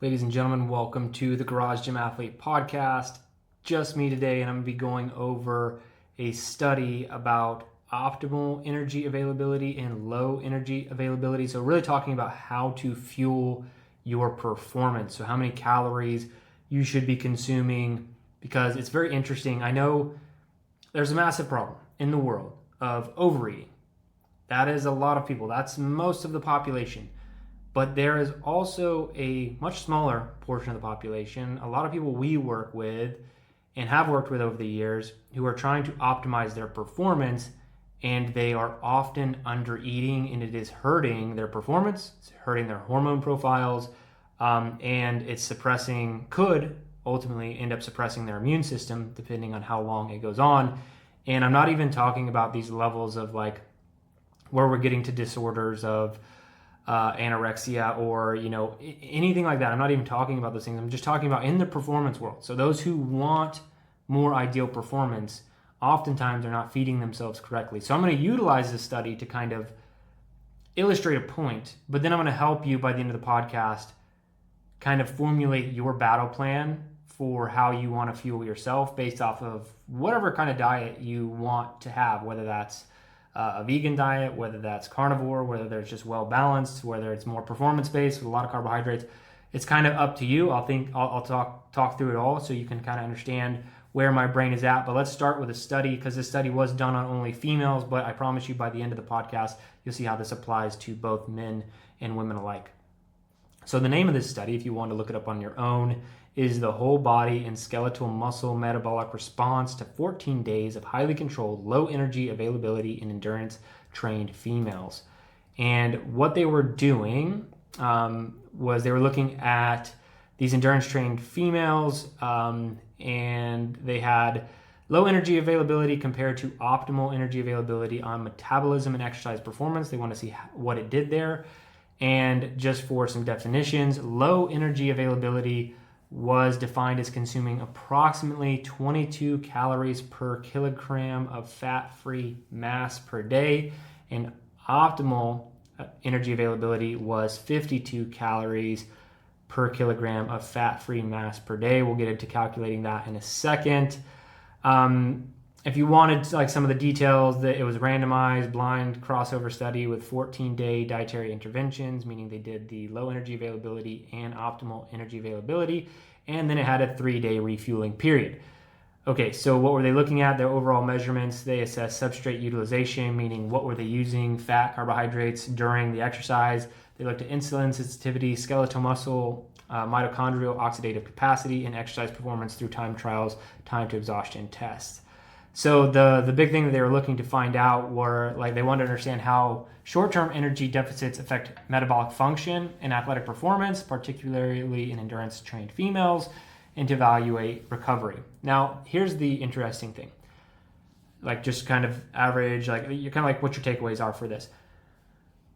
Ladies and gentlemen, welcome to the Garage Gym Athlete Podcast. Just me today, and I'm going to be going over a study about optimal energy availability and low energy availability. So really talking about how to fuel your performance. So how many calories you should be consuming, because it's very interesting. I know there's a massive problem in the world of overeating. That is a lot of people. That's most of the population. But there is also a much smaller portion of the population, a lot of people we work with and have worked with over the years, who are trying to optimize their performance, and they are often under eating, and it is hurting their performance, it's hurting their hormone profiles, and it's could ultimately end up suppressing their immune system depending on how long it goes on. And I'm not even talking about these levels of like where we're getting to disorders of anorexia or anything like that. I'm not even talking about those things. I'm just talking about in the performance world. So those who want more ideal performance oftentimes are not feeding themselves correctly. So I'm going to utilize this study to kind of illustrate a point, but then I'm going to help you by the end of the podcast kind of formulate your battle plan for how you want to fuel yourself based off of whatever kind of diet you want to have, whether that's a vegan diet, whether that's carnivore, whether there's just well balanced, whether it's more performance based with a lot of carbohydrates. It's kind of up to you. I'll talk through it all so you can kind of understand where my brain is at. But let's start with a study, because this study was done on only females, but I promise you by the end of the podcast you'll see how this applies to both men and women alike. So the name of this study, if you want to look it up on your own, is the Whole Body and Skeletal Muscle Metabolic Response to 14 Days of Highly Controlled Low Energy Availability in Endurance Trained Females. And what they were doing was they were looking at these endurance trained females, and they had low energy availability compared to optimal energy availability on metabolism and exercise performance. They want to see what it did there. And just for some definitions, low energy availability was defined as consuming approximately 22 calories per kilogram of fat-free mass per day, and optimal energy availability was 52 calories per kilogram of fat-free mass per day. We'll get into calculating that in a second. If you wanted like some of the details, that it was randomized blind crossover study with 14-day dietary interventions, meaning they did the low energy availability and optimal energy availability, and then it had a 3-day refueling period. Okay, so what were they looking at? Their overall measurements, they assessed substrate utilization, meaning what were they using, fat, carbohydrates during the exercise. They looked at insulin sensitivity, skeletal muscle, mitochondrial oxidative capacity, and exercise performance through time trials, time to exhaustion tests. So the big thing that they were looking to find out were, like, they wanted to understand how short-term energy deficits affect metabolic function and athletic performance, particularly in endurance-trained females, and to evaluate recovery. Now, here's the interesting thing. Like, just kind of average, like, you're kind of like what your takeaways are for this.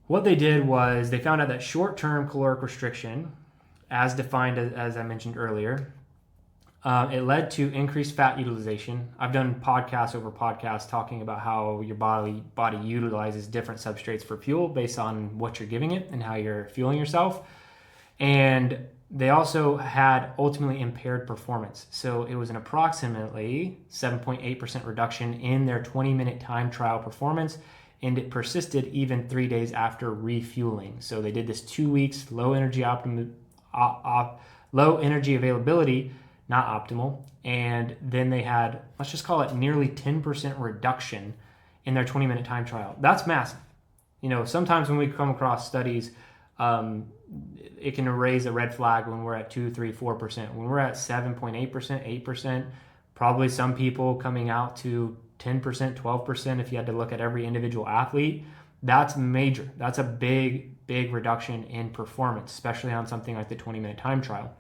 What they did was they found out that short-term caloric restriction, as defined as I mentioned earlier, it led to increased fat utilization. I've done podcasts over podcasts talking about how your body utilizes different substrates for fuel based on what you're giving it and how you're fueling yourself. And they also had ultimately impaired performance. So it was an approximately 7.8% reduction in their 20-minute time trial performance, and it persisted even 3 days after refueling. So they did this 2 weeks, low energy availability, not optimal, and then they had, let's just call it nearly 10% reduction in their 20-minute time trial. That's massive. Sometimes when we come across studies, it can raise a red flag when we're at 2, 3, 4%. When we're at 7.8%, 8%, probably some people coming out to 10%, 12%, if you had to look at every individual athlete, that's major. That's a big reduction in performance, especially on something like the 20-minute time trial.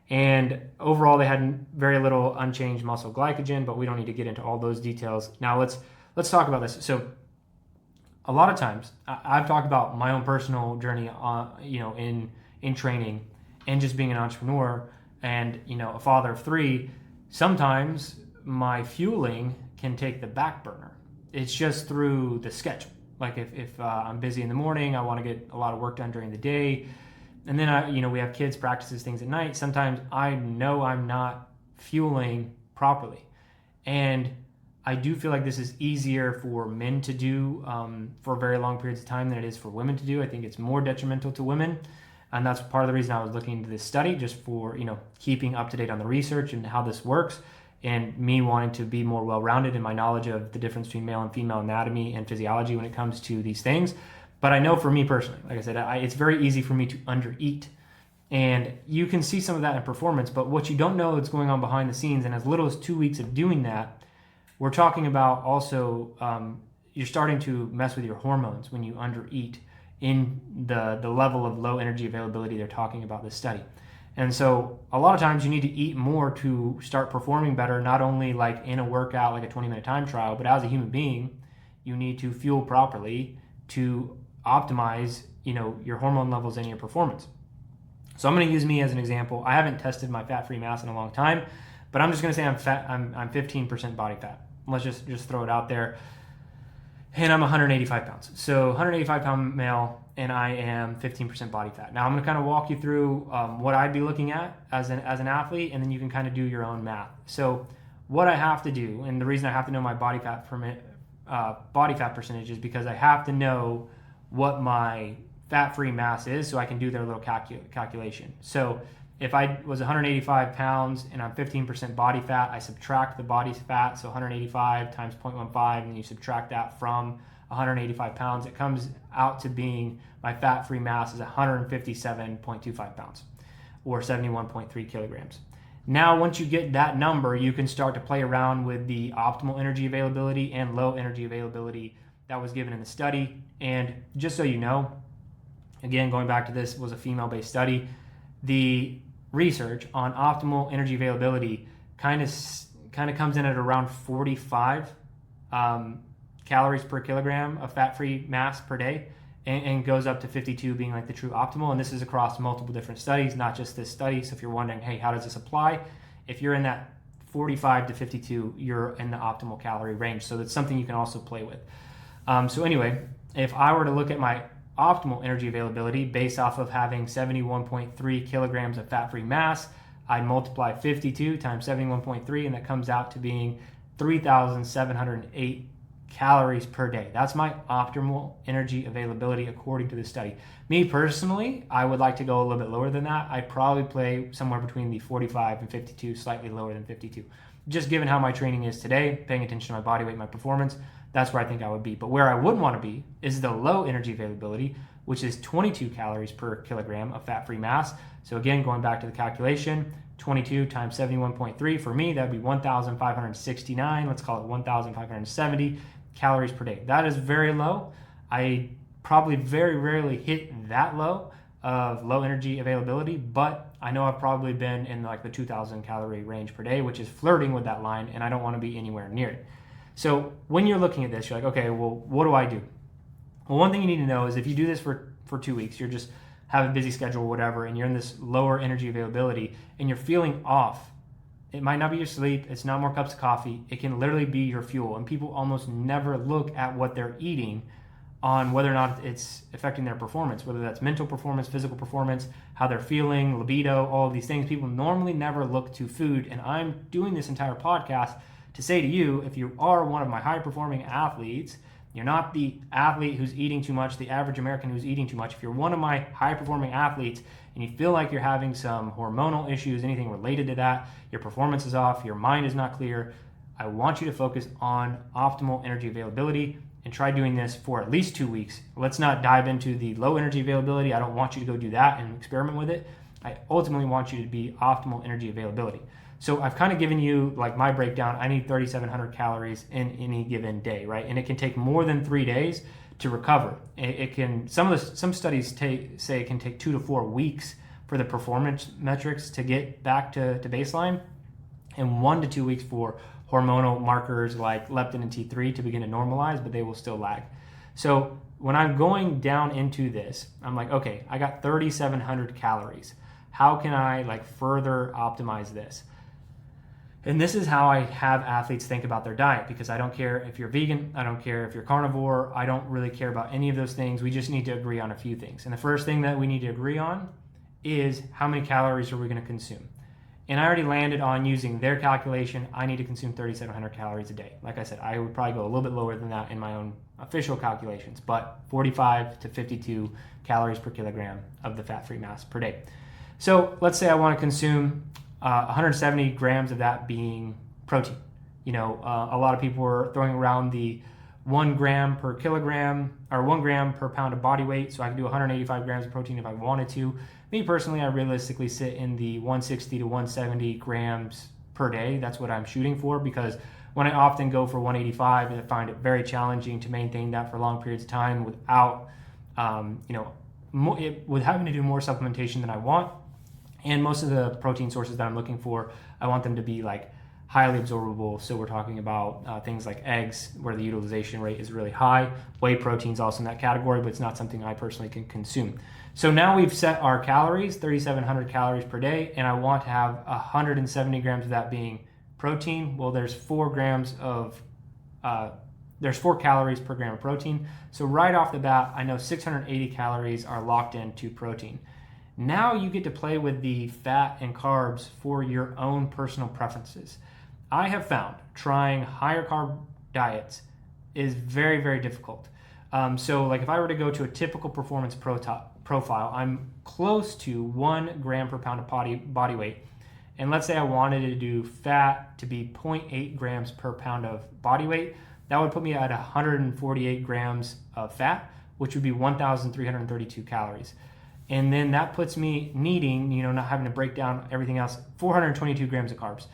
And overall, they had very little unchanged muscle glycogen, but we don't need to get into all those details. Now let's talk about this. So a lot of times I've talked about my own personal journey in training and just being an entrepreneur and a father of 3. Sometimes my fueling can take the back burner. It's just through the schedule. Like if I'm busy in the morning, I want to get a lot of work done during the day. and then we have kids practices things at night. Sometimes I know I'm not fueling properly, and I do feel like this is easier for men to do for very long periods of time than it is for women to do. I think it's more detrimental to women, and that's part of the reason I was looking into this study, just for keeping up to date on the research and how this works, and me wanting to be more well-rounded in my knowledge of the difference between male and female anatomy and physiology when it comes to these things. But I know for me personally, like I said, it's very easy for me to undereat. And you can see some of that in performance, but what you don't know is going on behind the scenes. And as little as 2 weeks of doing that, we're talking about also you're starting to mess with your hormones when you undereat in the level of low energy availability they're talking about this study. And so a lot of times you need to eat more to start performing better, not only like in a workout, like a 20-minute time trial, but as a human being, you need to fuel properly to optimize, your hormone levels and your performance. So I'm going to use me as an example. I haven't tested my fat-free mass in a long time, but I'm just going to say I'm fat. I'm 15% body fat. Let's just throw it out there. And I'm 185 pounds. So 185 pound male, and I am 15% body fat. Now I'm going to kind of walk you through what I'd be looking at as an athlete, and then you can kind of do your own math. So what I have to do, and the reason I have to know my body fat percentage is because I have to know what my fat-free mass is, so I can do their little calculation. So if I was 185 pounds and I'm 15% body fat, I subtract the body fat, so 185 times 0.15, and you subtract that from 185 pounds, it comes out to being my fat-free mass is 157.25 pounds, or 71.3 kilograms. Now, once you get that number, you can start to play around with the optimal energy availability and low energy availability that was given in the study. And just so you know, again, going back to this was a female-based study, the research on optimal energy availability kind of comes in at around 45 calories per kilogram of fat-free mass per day, and goes up to 52 being like the true optimal. And this is across multiple different studies, not just this study. So if you're wondering, hey, how does this apply? If you're in that 45 to 52, you're in the optimal calorie range. So that's something you can also play with. So anyway, if I were to look at my optimal energy availability based off of having 71.3 kilograms of fat-free mass, I'd multiply 52 times 71.3, and that comes out to being 3,708 calories per day. That's my optimal energy availability according to this study. Me personally, I would like to go a little bit lower than that. I'd probably play somewhere between the 45 and 52, slightly lower than 52. Just given how my training is today, paying attention to my body weight, my performance, that's where I think I would be. But where I would want to be is the low energy availability, which is 22 calories per kilogram of fat-free mass. So again, going back to the calculation, 22 times 71.3, for me, that would be 1,569, let's call it 1,570 calories per day. That is very low. I probably very rarely hit that low of low energy availability, but I know I've probably been in like the 2,000 calorie range per day, which is flirting with that line, and I don't want to be anywhere near it. So when you're looking at this, you're like, okay, well, what do I do? Well, one thing you need to know is if you do this for 2 weeks, you're just have a busy schedule or whatever, and you're in this lower energy availability and you're feeling off, it might not be your sleep, it's not more cups of coffee, it can literally be your fuel. And people almost never look at what they're eating on whether or not it's affecting their performance, whether that's mental performance, physical performance, how they're feeling, libido, all of these things. People normally never look to food, and I'm doing this entire podcast to say to you, if you are one of my high-performing athletes, you're not the athlete who's eating too much, the average American who's eating too much. If you're one of my high-performing athletes and you feel like you're having some hormonal issues, anything related to that, your performance is off, your mind is not clear, I want you to focus on optimal energy availability and try doing this for at least 2 weeks. Let's not dive into the low energy availability. I don't want you to go do that and experiment with it. I ultimately want you to be optimal energy availability. So I've kind of given you like my breakdown. I need 3,700 calories in any given day, right? And it can take more than 3 days to recover. It can, some studies say it can take 2 to 4 weeks for the performance metrics to get back to baseline, and 1 to 2 weeks for hormonal markers like leptin and T3 to begin to normalize, but they will still lag. So when I'm going down into this, I'm like, okay, I got 3,700 calories. How can I like further optimize this? And this is how I have athletes think about their diet, because I don't care if you're vegan, I don't care if you're carnivore, I don't really care about any of those things. We just need to agree on a few things. And the first thing that we need to agree on is how many calories are we going to consume. And I already landed on using their calculation. I need to consume 3,700 calories a day. Like I said, I would probably go a little bit lower than that in my own official calculations, but 45 to 52 calories per kilogram of the fat-free mass per day. So let's say I want to consume 170 grams of that being protein. A lot of people are throwing around the 1 gram per kilogram or 1 gram per pound of body weight. So I can do 185 grams of protein if I wanted to. Me personally, I realistically sit in the 160 to 170 grams per day. That's what I'm shooting for, because when I often go for 185, I find it very challenging to maintain that for long periods of time without, with having to do more supplementation than I want. And most of the protein sources that I'm looking for, I want them to be like highly absorbable. So we're talking about things like eggs, where the utilization rate is really high. Whey protein is also in that category, but it's not something I personally can consume. So now we've set our calories, 3,700 calories per day, and I want to have 170 grams of that being protein. Well, there's 4 calories per gram of protein. So right off the bat, I know 680 calories are locked into protein. Now you get to play with the fat and carbs for your own personal preferences. I have found trying higher carb diets is very, very difficult. So like if I were to go to a typical performance profile, I'm close to 1 gram per pound of body weight. And let's say I wanted to do fat to be 0.8 grams per pound of body weight. That would put me at 148 grams of fat, which would be 1,332 calories. And then that puts me needing, not having to break down everything else, 422 grams of carbs.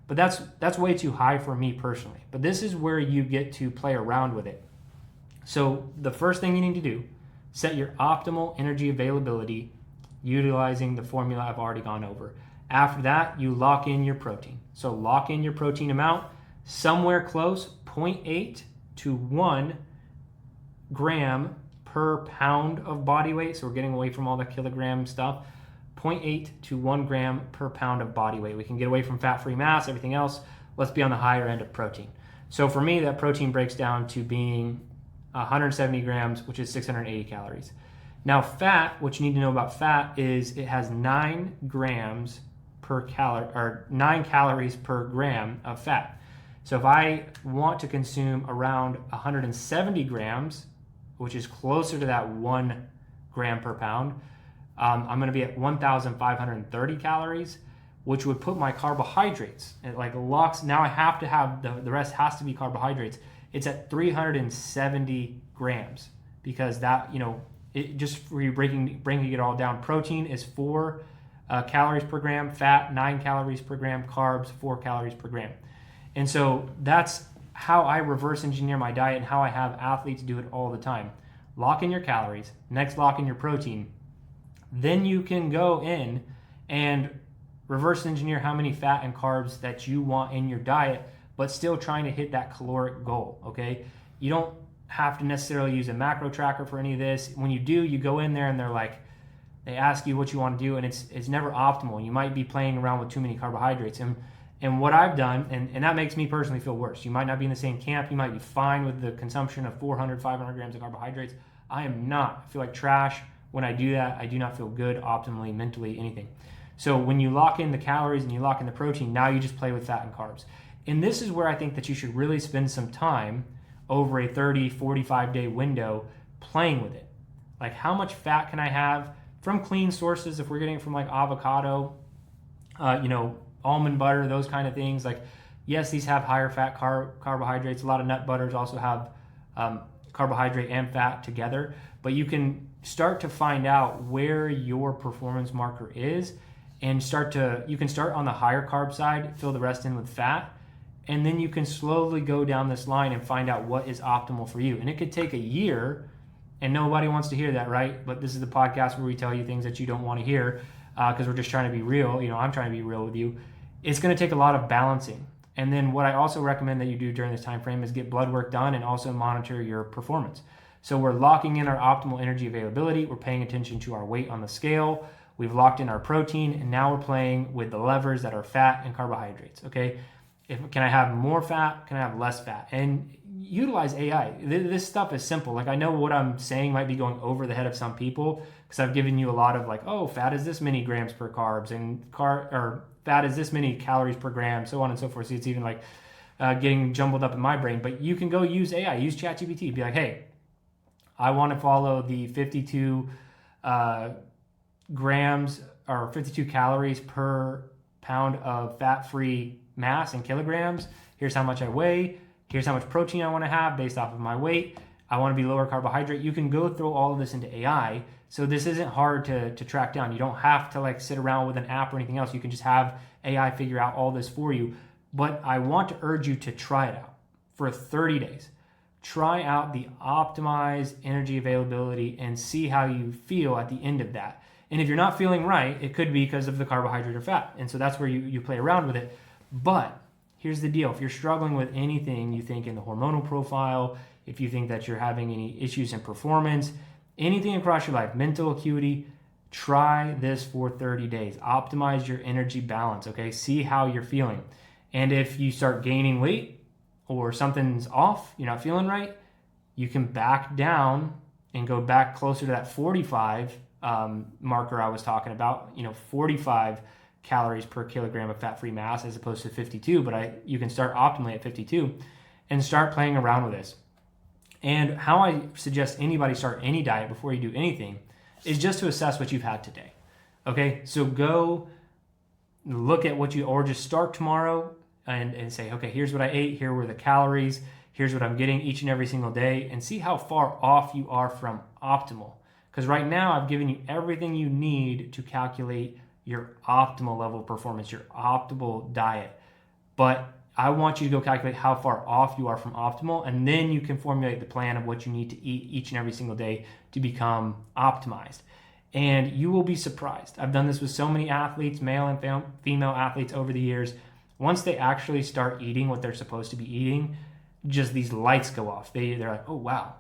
But that's way too high for me personally. But this is where you get to play around with it. So the first thing you need to do, set your optimal energy availability utilizing the formula I've already gone over. After that, you lock in your protein. So lock in your protein amount somewhere close, 0.8 to 1 gram per pound of body weight. So we're getting away from all the kilogram stuff. 0.8 to 1 gram per pound of body weight. We can get away from fat-free mass, everything else. Let's be on the higher end of protein. So for me, that protein breaks down to being 170 grams, which is 680 calories. Now fat, what you need to know about fat is it has 9 grams per calorie, or 9 calories per gram of fat. So if I want to consume around 170 grams, which is closer to that 1 gram per pound, I'm going to be at 1,530 calories, which would put my carbohydrates, it like locks, now I have to have, the rest has to be carbohydrates. It's at 370 grams, because that, it just for you breaking it all down, protein is 4 calories per gram, fat 9 calories per gram, carbs 4 calories per gram. And so that's how I reverse engineer my diet and how I have athletes do it all the time. Lock in your calories, next lock in your protein. Then you can go in and reverse engineer how many fat and carbs that you want in your diet, but still trying to hit that caloric goal, okay? You don't have to necessarily use a macro tracker for any of this. When you do, you go in there and they ask you what you want to do, and it's never optimal. You might be playing around with too many carbohydrates. And what I've done, and that makes me personally feel worse. You might not be in the same camp. You might be fine with the consumption of 400, 500 grams of carbohydrates. I am not. I feel like trash. When I do that, I do not feel good optimally, mentally, anything. So when you lock in the calories and you lock in the protein, now you just play with fat and carbs. And this is where I think that you should really spend some time over a 30, 45 day window playing with it. Like, how much fat can I have from clean sources? If we're getting it from like avocado, almond butter, those kind of things. Like, yes, these have higher fat carbohydrates. A lot of nut butters also have carbohydrate and fat together. But you can start to find out where your performance marker is, and you can start on the higher carb side, fill the rest in with fat, and then you can slowly go down this line and find out what is optimal for you. And it could take a year, and nobody wants to hear that, right? But this is the podcast where we tell you things that you don't want to hear, because we're just trying to be real. I'm trying to be real with you. It's going to take a lot of balancing. And then what I also recommend that you do during this time frame is get blood work done and also monitor your performance. So we're locking in our optimal energy availability. We're paying attention to our weight on the scale. We've locked in our protein, and now we're playing with the levers that are fat and carbohydrates, okay? Can I have more fat? Can I have less fat? And utilize AI. This stuff is simple. Like, I know what I'm saying might be going over the head of some people because I've given you a lot of like, oh, fat is this many grams per carbs and or fat is this many calories per gram, so on and so forth. So it's even like getting jumbled up in my brain. But you can go use AI, use ChatGPT, be like, hey, I want to follow the 52 grams or 52 calories per pound of fat-free mass in kilograms. Here's how much I weigh. Here's how much protein I want to have based off of my weight. I want to be lower carbohydrate. You can go throw all of this into AI. So this isn't hard to track down. You don't have to like sit around with an app or anything else. You can just have AI figure out all this for you. But I want to urge you to try it out for 30 days. Try out the optimized energy availability and see how you feel at the end of that. And if you're not feeling right, it could be because of the carbohydrate or fat. And so that's where you play around with it. But here's the deal. If you're struggling with anything you think in the hormonal profile, if you think that you're having any issues in performance, anything across your life, mental acuity, try this for 30 days. Optimize your energy balance, okay? See how you're feeling. And if you start gaining weight or something's off, you're not feeling right, you can back down and go back closer to that 45 marker I was talking about, 45 calories per kilogram of fat-free mass as opposed to 52, but you can start optimally at 52 and start playing around with this. And how I suggest anybody start any diet before you do anything is just to assess what you've had today. Okay, so go look at or just start tomorrow and say, okay, here's what I ate, here were the calories, here's what I'm getting each and every single day, and see how far off you are from optimal. Because right now I've given you everything you need to calculate your optimal level of performance, your optimal diet. But I want you to go calculate how far off you are from optimal, and then you can formulate the plan of what you need to eat each and every single day to become optimized. And you will be surprised. I've done this with so many athletes, male and female athletes over the years. Once they actually start eating what they're supposed to be eating, just these lights go off. They're like, oh, wow,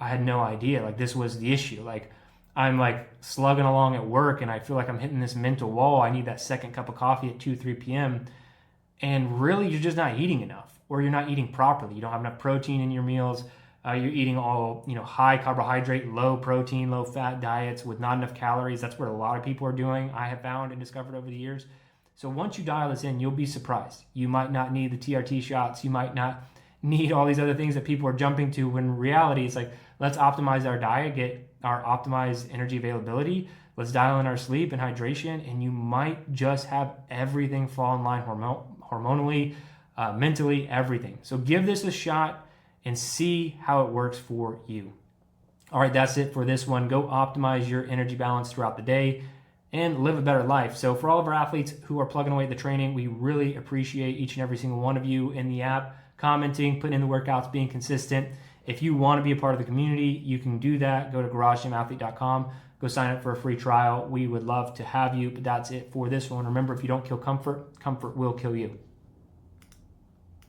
I had no idea. Like, this was the issue. Like, I'm like slugging along at work and I feel like I'm hitting this mental wall. I need that second cup of coffee at 3 p.m. And really, you're just not eating enough, or you're not eating properly. You don't have enough protein in your meals. You're eating all, high carbohydrate, low protein, low fat diets with not enough calories. That's what a lot of people are doing, I have found and discovered over the years. So once you dial this in, you'll be surprised. You might not need the TRT shots. You might not need all these other things that people are jumping to, when in reality, it's like, let's optimize our diet, get our optimized energy availability. Let's dial in our sleep and hydration, and you might just have everything fall in line hormonally, mentally, everything. So give this a shot and see how it works for you. All right, that's it for this one. Go optimize your energy balance throughout the day and live a better life. So for all of our athletes who are plugging away at the training, we really appreciate each and every single one of you in the app, commenting, putting in the workouts, being consistent. If you want to be a part of the community, you can do that. Go to garagegymathlete.com. Go sign up for a free trial. We would love to have you, but that's it for this one. Remember, if you don't kill comfort, comfort will kill you.